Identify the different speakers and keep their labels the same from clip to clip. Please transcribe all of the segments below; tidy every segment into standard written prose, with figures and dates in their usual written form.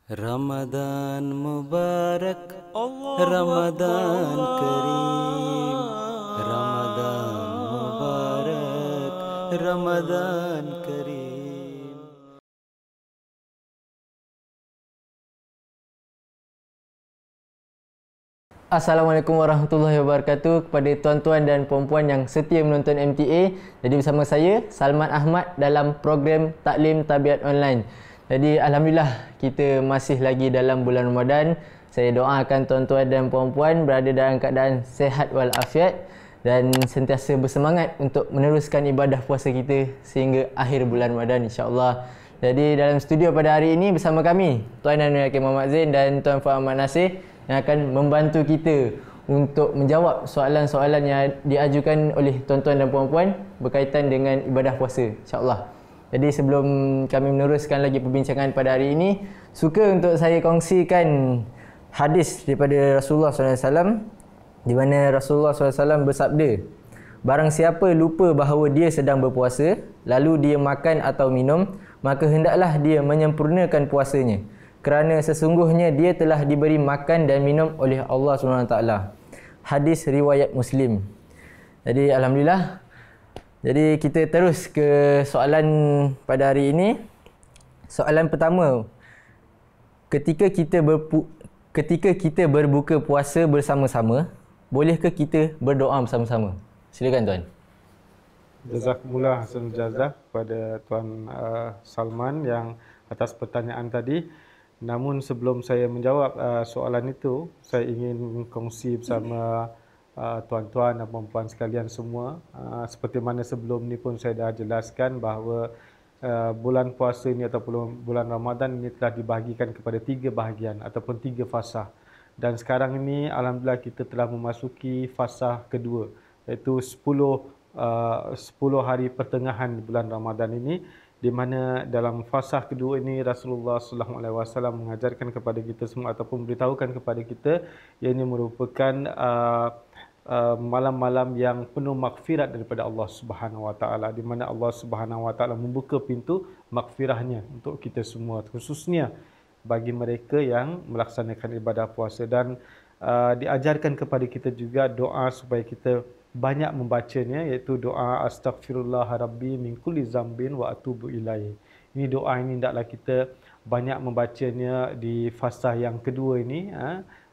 Speaker 1: Ramadan Mubarak, Ramadan Kareem, Ramadan Mubarak, Ramadan Kareem.
Speaker 2: Assalamualaikum warahmatullahi wabarakatuh kepada tuan-tuan dan puan-puan yang setia menonton MTA. Jadi bersama saya Salman Ahmad dalam program Taklim Tabiat Online. Jadi alhamdulillah kita masih lagi dalam bulan Ramadan. Saya doakan tuan-tuan dan puan-puan berada dalam keadaan sehat walafiat dan sentiasa bersemangat untuk meneruskan ibadah puasa kita sehingga akhir bulan Ramadan insya-Allah. Jadi dalam studio pada hari ini bersama kami Tuan Anwar Hakim Muhammad Zain dan Tuan Fuad Ahmad Nasir yang akan membantu kita untuk menjawab soalan-soalan yang diajukan oleh tuan-tuan dan puan-puan berkaitan dengan ibadah puasa insya-Allah. Jadi sebelum kami meneruskan lagi perbincangan pada hari ini, suka untuk saya kongsikan hadis daripada Rasulullah SAW di mana Rasulullah SAW bersabda, barang siapa lupa bahawa dia sedang berpuasa lalu dia makan atau minum, maka hendaklah dia menyempurnakan puasanya, kerana sesungguhnya dia telah diberi makan dan minum oleh Allah SWT. Hadis riwayat Muslim. Jadi alhamdulillah. Jadi kita terus ke soalan pada hari ini. Soalan pertama. Ketika kita berbuka puasa bersama-sama, bolehkah kita berdoa bersama-sama? Silakan tuan.
Speaker 3: Jazakumullah hasanul jazah kepada Tuan Salman yang atas pertanyaan tadi. Namun sebelum saya menjawab soalan itu, saya ingin kongsi bersama tuan-tuan dan puan-puan sekalian semua. Seperti mana sebelum ni pun saya dah jelaskan bahawa bulan puasa ini ataupun bulan Ramadan ini telah dibahagikan kepada 3 bahagian ataupun 3 fasah. Dan sekarang ini alhamdulillah kita telah memasuki fasah kedua, iaitu 10 hari pertengahan bulan Ramadan ini, di mana dalam fasah kedua ini Rasulullah SAW mengajarkan kepada kita semua ataupun beritahukan kepada kita yang ini merupakan malam-malam yang penuh maghfirat daripada Allah Subhanahu Wa Taala, di mana Allah Subhanahu Wa Taala membuka pintu maghfirahnya untuk kita semua, khususnya bagi mereka yang melaksanakan ibadah puasa. Dan diajarkan kepada kita juga doa supaya kita banyak membacanya, iaitu doa astaghfirullah rabbi min kulli zambin wa atubu ilaihi. Ini doa ini hendaklah kita banyak membacanya di fasa yang kedua ini.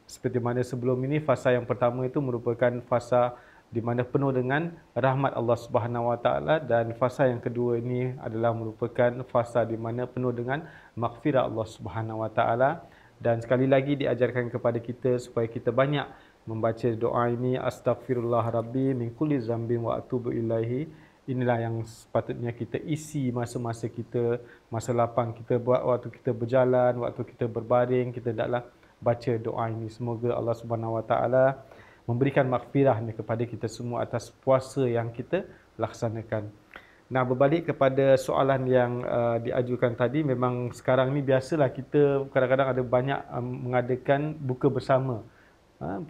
Speaker 3: Seperti mana sebelum ini, fasa yang pertama itu merupakan fasa di mana penuh dengan rahmat Allah Subhanahu Wa Taala, dan fasa yang kedua ini adalah merupakan fasa di mana penuh dengan maghfirah Allah Subhanahu Wa Taala. Dan sekali lagi diajarkan kepada kita supaya kita banyak membaca doa ini, astaghfirullah rabbi min kulli zambin wa atubu ilaihi. Inilah yang sepatutnya kita isi masa-masa kita, masa lapang kita buat, waktu kita berjalan, waktu kita berbaring, kita hendaklah baca doa ini. Semoga Allah Subhanahu Wa Taala memberikan maghfirahnya kepada kita semua atas puasa yang kita laksanakan. Nah, berbalik kepada soalan yang diajukan tadi, memang sekarang ni biasalah kita kadang-kadang ada banyak mengadakan buka bersama.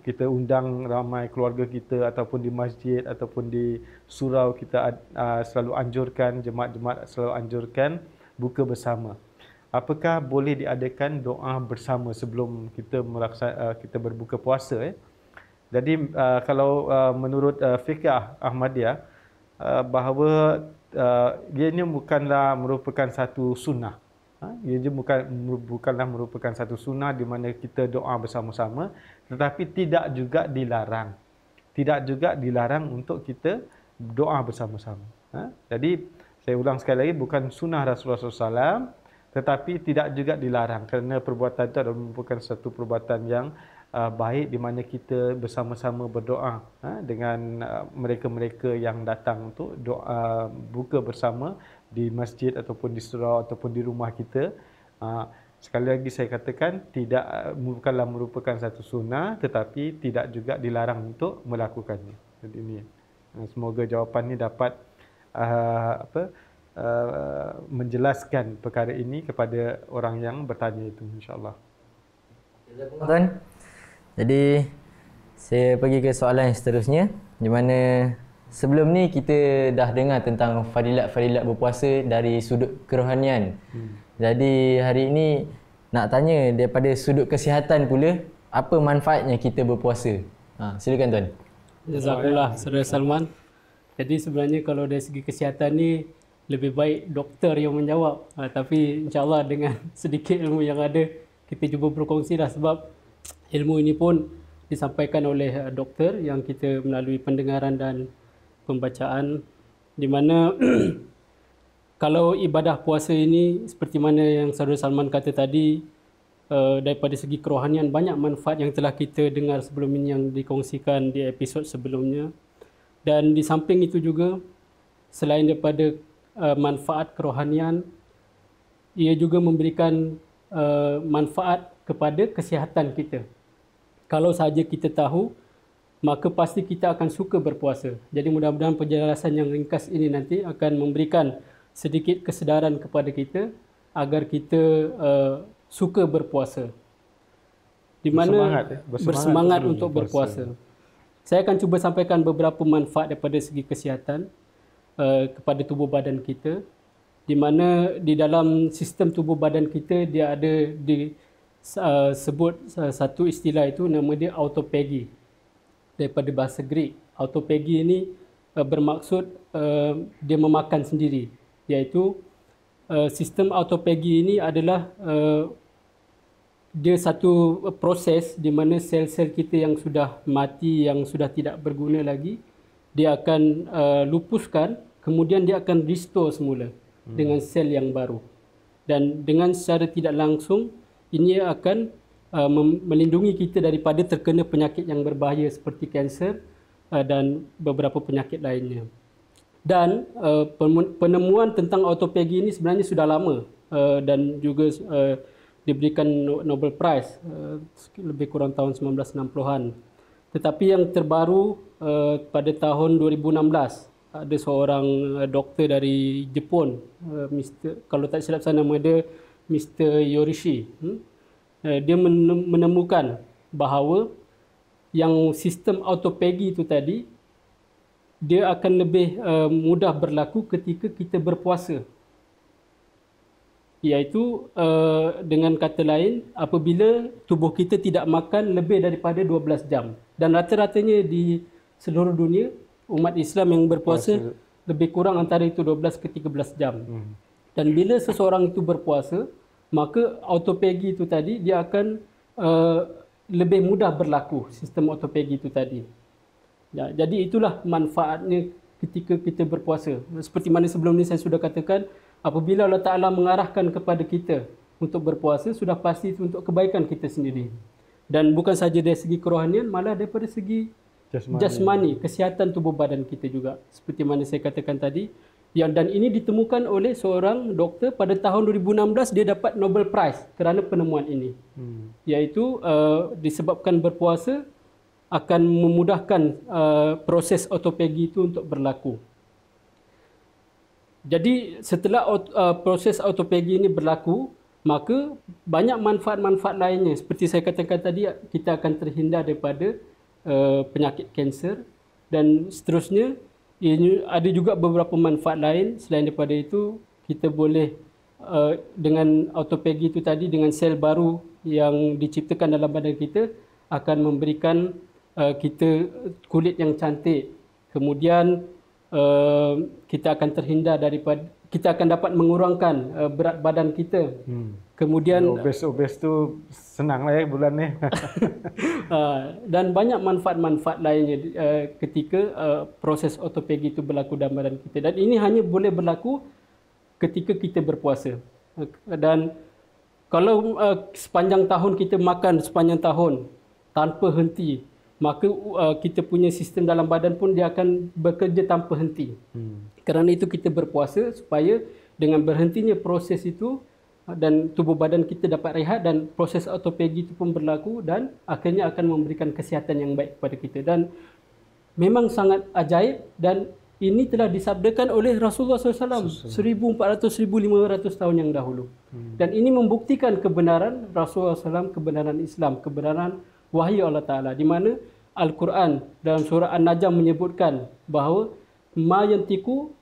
Speaker 3: Kita undang ramai keluarga kita ataupun di masjid ataupun di surau, kita selalu anjurkan, jemaat-jemaat selalu anjurkan buka bersama. Apakah boleh diadakan doa bersama sebelum kita berbuka puasa? Jadi kalau menurut fiqh Ahmadiyah, bahawa ianya bukanlah merupakan satu sunnah. Ia bukanlah merupakan satu sunnah di mana kita doa bersama-sama, tetapi tidak juga dilarang. Tidak juga dilarang untuk kita doa bersama-sama. Jadi saya ulang sekali lagi, bukan sunnah Rasulullah SAW, tetapi tidak juga dilarang, kerana perbuatan itu adalah merupakan satu perbuatan yang baik di mana kita bersama-sama berdoa dengan mereka-mereka yang datang untuk doa buka bersama di masjid ataupun di surau ataupun di rumah kita. Sekali lagi saya katakan, bukanlah merupakan satu sunnah, tetapi tidak juga dilarang untuk melakukannya. Jadi ini, semoga jawapan ini dapat menjelaskan perkara ini kepada orang yang bertanya itu, insya-Allah.
Speaker 2: Tuan. Jadi saya pergi ke soalan yang seterusnya, di mana sebelum ni kita dah dengar tentang fadilat-fadilat berpuasa dari sudut kerohanian. Jadi hari ini nak tanya daripada sudut kesihatan pula, apa manfaatnya kita berpuasa? Silakan tuan.
Speaker 4: Jazakallah Saudara Salman. Jadi sebenarnya kalau dari segi kesihatan ni lebih baik doktor yang menjawab. Tapi insyaAllah dengan sedikit ilmu yang ada, kita cuba berkongsi lah, sebab ilmu ini pun disampaikan oleh doktor yang kita melalui pendengaran dan pembacaan, di mana kalau ibadah puasa ini seperti mana yang Saudara Salman kata tadi, daripada segi kerohanian banyak manfaat yang telah kita dengar sebelum ini yang dikongsikan di episod sebelumnya. Dan di samping itu juga, selain daripada manfaat kerohanian, ia juga memberikan manfaat kepada kesihatan kita. Kalau sahaja kita tahu, maka pasti kita akan suka berpuasa. Jadi mudah-mudahan penjelasan yang ringkas ini nanti akan memberikan sedikit kesedaran kepada kita agar kita suka berpuasa. Di mana bersemangat untuk berpuasa. Saya akan cuba sampaikan beberapa manfaat daripada segi kesihatan kepada tubuh badan kita, di mana di dalam sistem tubuh badan kita dia ada sebut satu istilah itu, nama dia autophagy, daripada bahasa Greek. Autophagy ini bermaksud dia memakan sendiri, iaitu sistem autophagy ini adalah dia satu proses di mana sel-sel kita yang sudah mati, yang sudah tidak berguna lagi, dia akan lupuskan, kemudian dia akan restore semula dengan sel yang baru. Dan dengan secara tidak langsung, ini akan melindungi kita daripada terkena penyakit yang berbahaya seperti kanser dan beberapa penyakit lainnya. Dan penemuan tentang autophagy ini sebenarnya sudah lama dan juga diberikan Nobel Prize lebih kurang tahun 1960-an. Tetapi yang terbaru pada tahun 2016, ada seorang doktor dari Jepun, kalau tak silap saya nama dia Mr. Yorishi. Dia menemukan bahawa yang sistem autophagy itu tadi, dia akan lebih mudah berlaku ketika kita berpuasa. Iaitu dengan kata lain, apabila tubuh kita tidak makan lebih daripada 12 jam. Dan rata-ratanya di seluruh dunia, umat Islam yang berpuasa lebih kurang antara itu 12 ke 13 jam. Dan bila seseorang itu berpuasa, maka autophagy itu tadi, dia akan lebih mudah berlaku, sistem autophagy itu tadi. Ya, jadi itulah manfaatnya ketika kita berpuasa. Seperti mana sebelum ini saya sudah katakan, apabila Allah Ta'ala mengarahkan kepada kita untuk berpuasa, sudah pasti itu untuk kebaikan kita sendiri. Dan bukan sahaja dari segi kerohanian, malah daripada segi jasmani, kesihatan tubuh badan kita juga. Seperti mana saya katakan tadi, dan ini ditemukan oleh seorang doktor pada tahun 2016, dia dapat Nobel Prize kerana penemuan ini. Iaitu disebabkan berpuasa akan memudahkan proses autophagy itu untuk berlaku. Jadi setelah proses autophagy ini berlaku, maka banyak manfaat-manfaat lainnya. Seperti saya katakan tadi, kita akan terhindar daripada penyakit kanser dan seterusnya. Ini ada juga beberapa manfaat lain. Selain daripada itu, kita boleh dengan autophagy itu tadi, dengan sel baru yang diciptakan dalam badan kita, akan memberikan kita kulit yang cantik. Kemudian kita akan terhindar daripada, kita akan dapat mengurangkan berat badan kita. Kemudian
Speaker 3: obes tu senanglah bulan ni.
Speaker 4: Dan banyak manfaat-manfaat lainnya ketika proses autophagy itu berlaku dalam badan kita. Dan ini hanya boleh berlaku ketika kita berpuasa. Dan kalau sepanjang tahun kita makan sepanjang tahun tanpa henti, maka kita punya sistem dalam badan pun dia akan bekerja tanpa henti. Kerana itu kita berpuasa supaya dengan berhentinya proses itu dan tubuh badan kita dapat rehat dan proses autophagy itu pun berlaku dan akhirnya akan memberikan kesihatan yang baik kepada kita. Dan memang sangat ajaib dan ini telah disabdakan oleh Rasulullah SAW 1400-1500 tahun yang dahulu. Dan ini membuktikan kebenaran Rasulullah SAW, kebenaran Islam, kebenaran wahyu Allah Ta'ala, di mana Al-Quran dalam surah An-Najm menyebutkan bahawa ma yantiku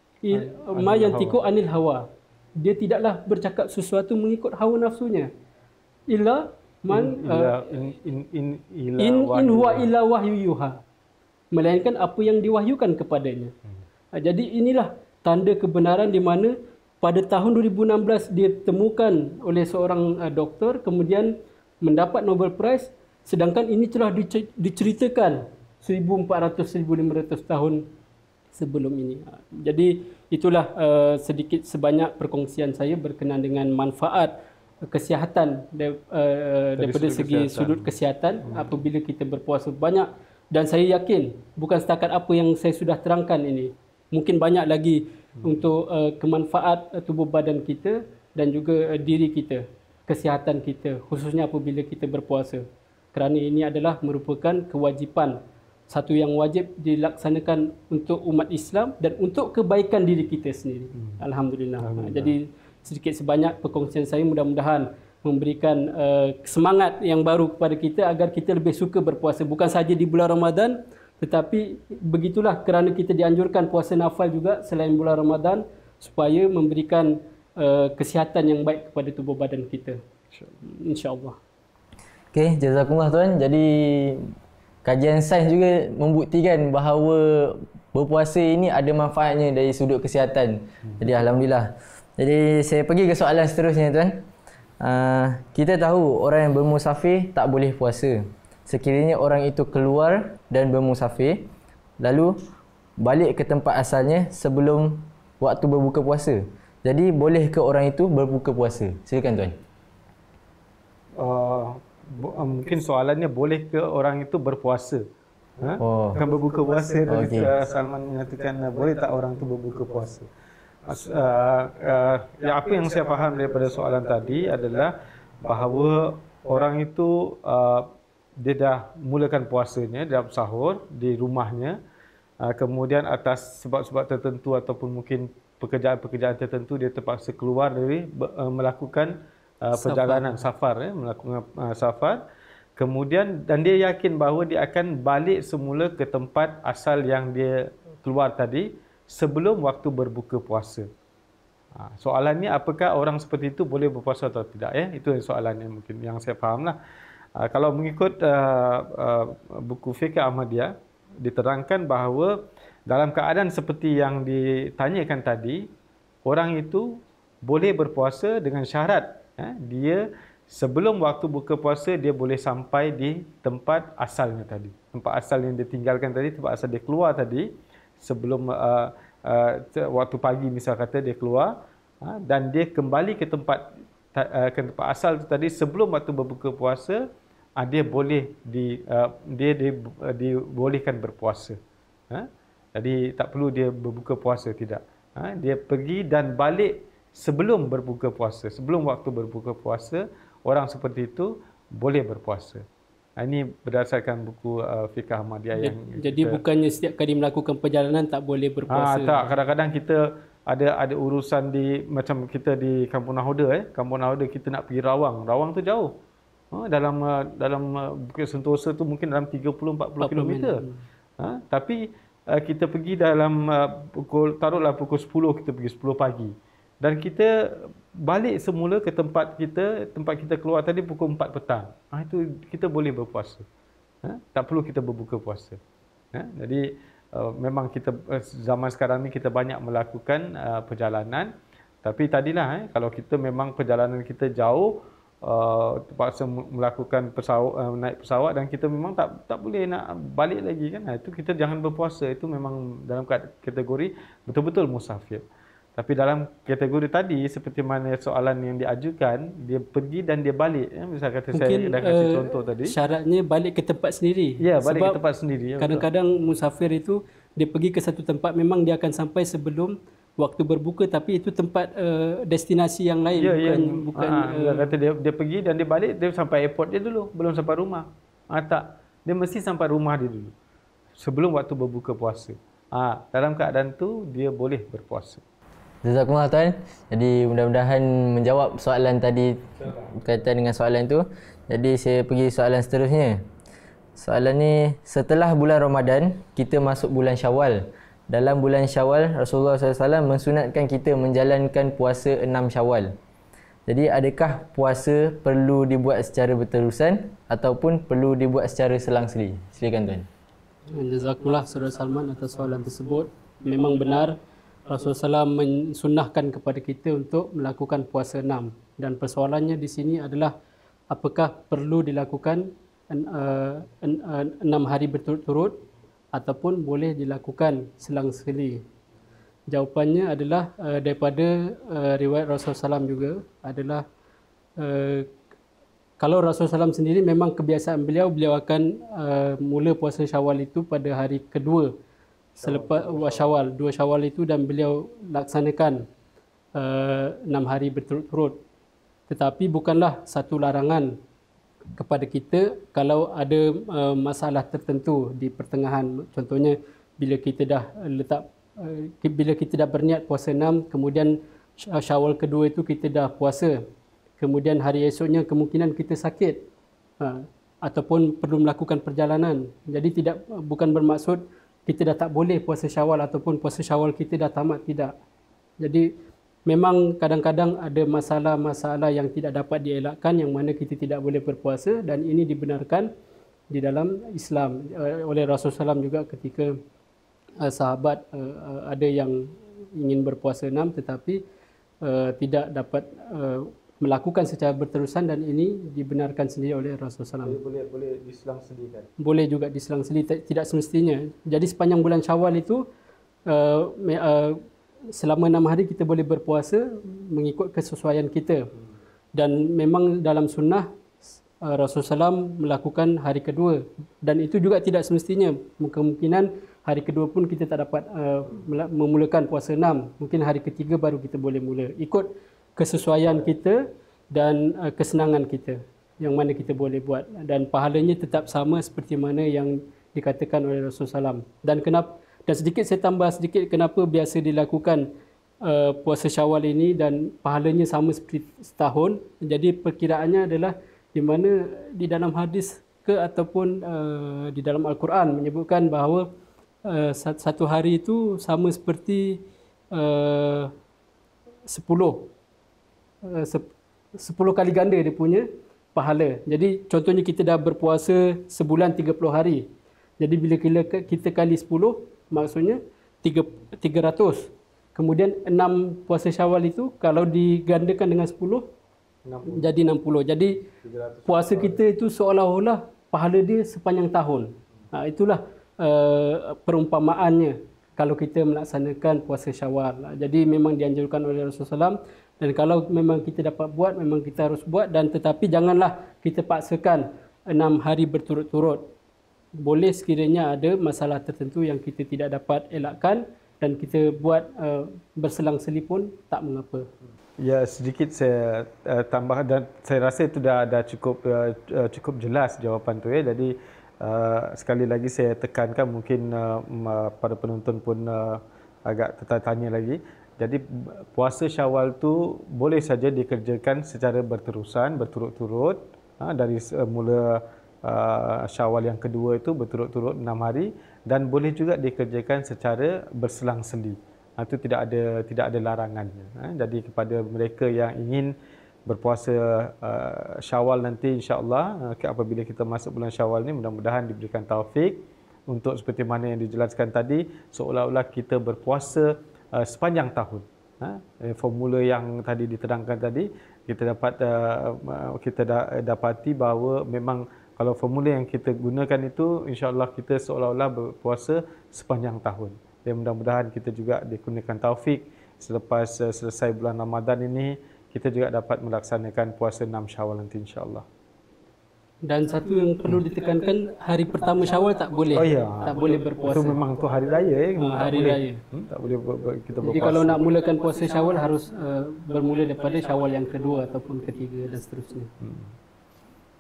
Speaker 4: anil hawa. Dia tidaklah bercakap sesuatu mengikut hawa nafsunya. illa man in huwa illa wahyu yuha. Melainkan apa yang diwahyukan kepadanya. Jadi inilah tanda kebenaran di mana pada tahun 2016 dia ditemukan oleh seorang doktor, kemudian mendapat Nobel Prize, sedangkan ini telah diceritakan 1400-1500 tahun sebelum ini. Jadi itulah sedikit sebanyak perkongsian saya berkenaan dengan manfaat kesihatan daripada segi sudut kesihatan apabila kita berpuasa banyak. Dan saya yakin bukan setakat apa yang saya sudah terangkan ini, mungkin banyak lagi untuk kemanfaat tubuh badan kita dan juga diri kita, kesihatan kita, khususnya apabila kita berpuasa. Kerana ini adalah merupakan kewajipan, satu yang wajib dilaksanakan untuk umat Islam dan untuk kebaikan diri kita sendiri. Alhamdulillah. Jadi sedikit sebanyak perkongsian saya mudah-mudahan memberikan semangat yang baru kepada kita agar kita lebih suka berpuasa. Bukan sahaja di bulan Ramadan, tetapi begitulah kerana kita dianjurkan puasa nafal juga selain bulan Ramadan supaya memberikan kesihatan yang baik kepada tubuh badan kita. InsyaAllah. Okey,
Speaker 2: jazakumullah tuan. Jadi kajian sains juga membuktikan bahawa berpuasa ini ada manfaatnya dari sudut kesihatan. Jadi alhamdulillah. Jadi saya pergi ke soalan seterusnya tuan. Kita tahu orang yang bermusafir tak boleh puasa. Sekiranya orang itu keluar dan bermusafir lalu balik ke tempat asalnya sebelum waktu berbuka puasa, jadi boleh ke orang itu berbuka puasa? Silakan tuan.
Speaker 3: Mungkin soalannya boleh ke orang itu berpuasa, bukan berbuka puasa. Tadi Salman menyatakan boleh tak orang itu berbuka puasa. Apa yang saya faham daripada soalan tadi adalah bahawa orang itu dia dah mulakan puasanya dalam sahur di rumahnya, kemudian atas sebab-sebab tertentu ataupun mungkin pekerjaan-pekerjaan tertentu dia terpaksa keluar dari melakukan perjalanan safar, melakukan safar. Kemudian dan dia yakin bahawa dia akan balik semula ke tempat asal yang dia keluar tadi sebelum waktu berbuka puasa. Soalannya apakah orang seperti itu boleh berpuasa atau tidak? Itu soalannya mungkin yang saya fahamlah. Kalau mengikut buku Fiqh Ahmadiyah, diterangkan bahawa dalam keadaan seperti yang ditanyakan tadi, orang itu boleh berpuasa dengan syarat dia sebelum waktu buka puasa dia boleh sampai di tempat asalnya tadi. Tempat asal yang dia tinggalkan tadi, tempat asal dia keluar tadi, sebelum waktu pagi misal kata dia keluar, dan dia kembali ke tempat asal itu tadi sebelum waktu berbuka puasa, dia boleh dibolehkan berpuasa. Jadi tak perlu dia berbuka puasa, tidak. Dia pergi dan balik sebelum berbuka puasa, sebelum waktu berbuka puasa, orang seperti itu boleh berpuasa. Ini berdasarkan buku Fiqh Ahmadiyah yang
Speaker 4: jadi bukannya setiap kali melakukan perjalanan tak boleh berpuasa.
Speaker 3: Tak, kadang-kadang kita ada urusan di macam kita di Kampung Nahoda, Kampung Nahoda kita nak pergi Rawang. Rawang tu jauh. Dalam Bukit Sentosa tu mungkin dalam 30-40 km. Tapi kita pergi dalam taruhlah pukul 10, kita pergi 10 pagi. Dan kita balik semula ke tempat kita keluar tadi pukul 4 petang. Itu kita boleh berpuasa. Tak perlu kita berbuka puasa. Jadi memang kita zaman sekarang ni kita banyak melakukan perjalanan. Tapi tadilah kalau kita memang perjalanan kita jauh, terpaksa melakukan naik pesawat dan kita memang tak boleh nak balik lagi kan. Itu kita jangan berpuasa. Itu memang dalam kategori betul-betul musafir. Tapi dalam kategori tadi, seperti mana soalan yang diajukan, dia pergi dan dia balik. Misal kata
Speaker 4: mungkin,
Speaker 3: saya dah kasih contoh tadi.
Speaker 4: Syaratnya balik ke tempat sendiri.
Speaker 3: Ya, balik
Speaker 4: sebab
Speaker 3: ke tempat sendiri. Ya,
Speaker 4: kadang-kadang musafir itu, dia pergi ke satu tempat, memang dia akan sampai sebelum waktu berbuka, tapi itu tempat destinasi yang lain. Bukan
Speaker 3: kata dia pergi dan dia balik, dia sampai airport dia dulu, belum sampai rumah. Tak. Dia mesti sampai rumah dia dulu, sebelum waktu berbuka puasa. Dalam keadaan tu, dia boleh berpuasa.
Speaker 2: Jazakumullah tuan. Jadi mudah-mudahan menjawab soalan tadi berkaitan dengan soalan tu. Jadi saya pergi soalan seterusnya. Soalan ni, setelah bulan Ramadan, kita masuk bulan Syawal. Dalam bulan Syawal, Rasulullah SAW mensunatkan kita menjalankan puasa 6 Syawal. Jadi adakah puasa perlu dibuat secara berterusan ataupun perlu dibuat secara selang-seli? Silakan tuan.
Speaker 4: Jazakumullah Saudara Salman atas soalan tersebut. Memang benar Rasulullah SAW mensunnahkan kepada kita untuk melakukan puasa 6. Dan persoalannya di sini adalah apakah perlu dilakukan 6 hari berturut-turut ataupun boleh dilakukan selang-seli. Jawapannya adalah daripada riwayat Rasulullah SAW juga adalah kalau Rasulullah SAW sendiri memang kebiasaan beliau akan mula puasa Syawal itu pada hari kedua selepas Syawal, 2 Syawal itu, dan beliau laksanakan 6 hari berturut-turut. Tetapi bukanlah satu larangan kepada kita kalau ada masalah tertentu di pertengahan. Contohnya bila kita dah berniat puasa 6, kemudian Syawal kedua itu kita dah puasa, kemudian hari esoknya kemungkinan kita sakit ataupun perlu melakukan perjalanan. Jadi bukan bermaksud kita dah tak boleh puasa Syawal ataupun puasa Syawal kita dah tamat, tidak. Jadi memang kadang-kadang ada masalah-masalah yang tidak dapat dielakkan yang mana kita tidak boleh berpuasa, dan ini dibenarkan di dalam Islam oleh Rasulullah SAW juga ketika sahabat ada yang ingin berpuasa 6 tetapi tidak dapat melakukan secara berterusan, dan ini dibenarkan sendiri oleh Rasulullah SAW.
Speaker 3: Boleh diselang-selikan.
Speaker 4: Boleh juga diselang-seli, tidak semestinya. Jadi sepanjang bulan Syawal itu selama 6 hari kita boleh berpuasa mengikut kesesuaian kita. Dan memang dalam sunnah Rasulullah SAW melakukan hari kedua, dan itu juga tidak semestinya. Kemungkinan hari kedua pun kita tak dapat memulakan puasa 6. Mungkin hari ketiga baru kita boleh mula. Ikut kesesuaian kita dan kesenangan kita yang mana kita boleh buat, dan pahalanya tetap sama seperti mana yang dikatakan oleh Rasulullah SAW. Dan sedikit saya tambah sedikit kenapa biasa dilakukan puasa Syawal ini dan pahalanya sama seperti setahun. Jadi perkiraannya adalah di mana di dalam hadis ataupun di dalam Al-Quran menyebutkan bahawa satu hari itu sama seperti 10 kali ganda dia punya pahala. Jadi contohnya kita dah berpuasa sebulan 30 hari. Jadi bila kita kali 10 maksudnya 300. Kemudian 6 puasa Syawal itu kalau digandakan dengan 10 60. Jadi 60. Jadi puasa kita itu seolah-olah pahala dia sepanjang tahun. Itulah perumpamaannya kalau kita melaksanakan puasa Syawal. Jadi memang dianjurkan oleh Rasulullah SAW, dan kalau memang kita dapat buat, memang kita harus buat, dan tetapi janganlah kita paksakan 6 hari berturut-turut. Boleh sekiranya ada masalah tertentu yang kita tidak dapat elakkan dan kita buat berselang-seli pun tak mengapa.
Speaker 3: Ya, sedikit saya tambah, dan saya rasa itu dah cukup jelas jawapan tu ya. Jadi sekali lagi saya tekankan, mungkin pada penonton pun agak tertanya lagi. Jadi puasa Syawal tu boleh saja dikerjakan secara berterusan, berturut-turut, dari mula Syawal yang kedua itu berturut-turut 6 hari, dan boleh juga dikerjakan secara berselang-seli. Itu tidak ada larangannya. Jadi kepada mereka yang ingin berpuasa Syawal nanti, insya-Allah apabila kita masuk bulan Syawal ni, mudah-mudahan diberikan taufik untuk seperti mana yang dijelaskan tadi, seolah-olah kita berpuasa sepanjang tahun. Formula yang tadi diterangkan tadi, kita dapati bahawa memang kalau formula yang kita gunakan itu, insya-Allah kita seolah-olah berpuasa sepanjang tahun. Dan mudah-mudahan kita juga digunakan taufik selepas selesai bulan Ramadan ini, kita juga dapat melaksanakan puasa 6 Syawal nanti, insya-Allah.
Speaker 4: Dan satu yang perlu ditekankan, hari pertama Syawal tak boleh. Tak boleh berpuasa.
Speaker 3: Itu memang tu hari raya.
Speaker 4: Hari raya.
Speaker 3: Tak boleh kita berpuasa.
Speaker 4: Jadi kalau nak mulakan puasa Syawal harus bermula daripada Syawal yang kedua ataupun ketiga dan seterusnya.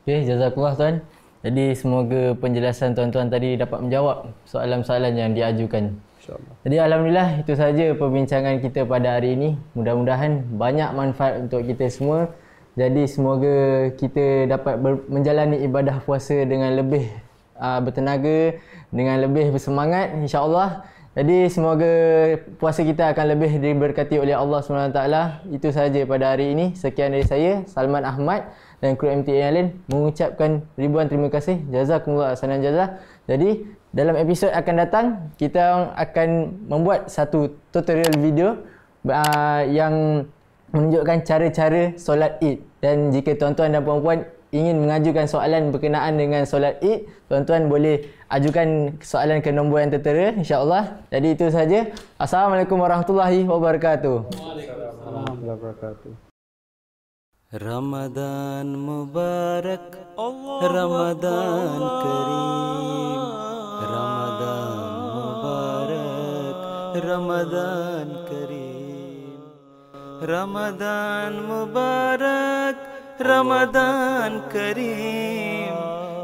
Speaker 2: Okey, jazakallah tuan. Jadi semoga penjelasan tuan-tuan tadi dapat menjawab soalan-soalan yang diajukan.
Speaker 3: InsyaAllah.
Speaker 2: Jadi alhamdulillah itu sahaja perbincangan kita pada hari ini. Mudah-mudahan banyak manfaat untuk kita semua. Jadi semoga kita dapat menjalani ibadah puasa dengan lebih bertenaga, dengan lebih bersemangat, insya-Allah. Jadi semoga puasa kita akan lebih diberkati oleh Allah SWT. Itu sahaja pada hari ini. Sekian dari saya, Salman Ahmad dan kru MTA yang lain mengucapkan ribuan terima kasih. Jazakumullah ahsanan jazah. Jadi dalam episod akan datang, kita akan membuat satu tutorial video yang menunjukkan cara-cara solat Id. Dan jika tuan-tuan dan puan-puan ingin mengajukan soalan berkenaan dengan solat Id, tuan-tuan boleh ajukan soalan ke nombor yang tertera, insya-Allah. Jadi itu saja. Assalamualaikum warahmatullahi wabarakatuh.
Speaker 3: Waalaikumsalam warahmatullahi wabarakatuh.
Speaker 1: Ramadan Mubarak, Ramadan Kareem, Ramadan Mubarak, Ramadan Kareem, Ramadan Mubarak, Ramadan Kareem,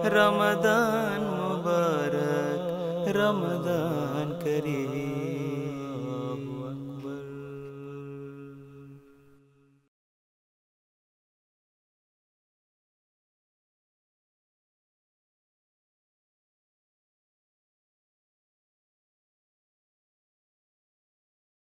Speaker 1: Ramadan Mubarak, Ramadan Kareem.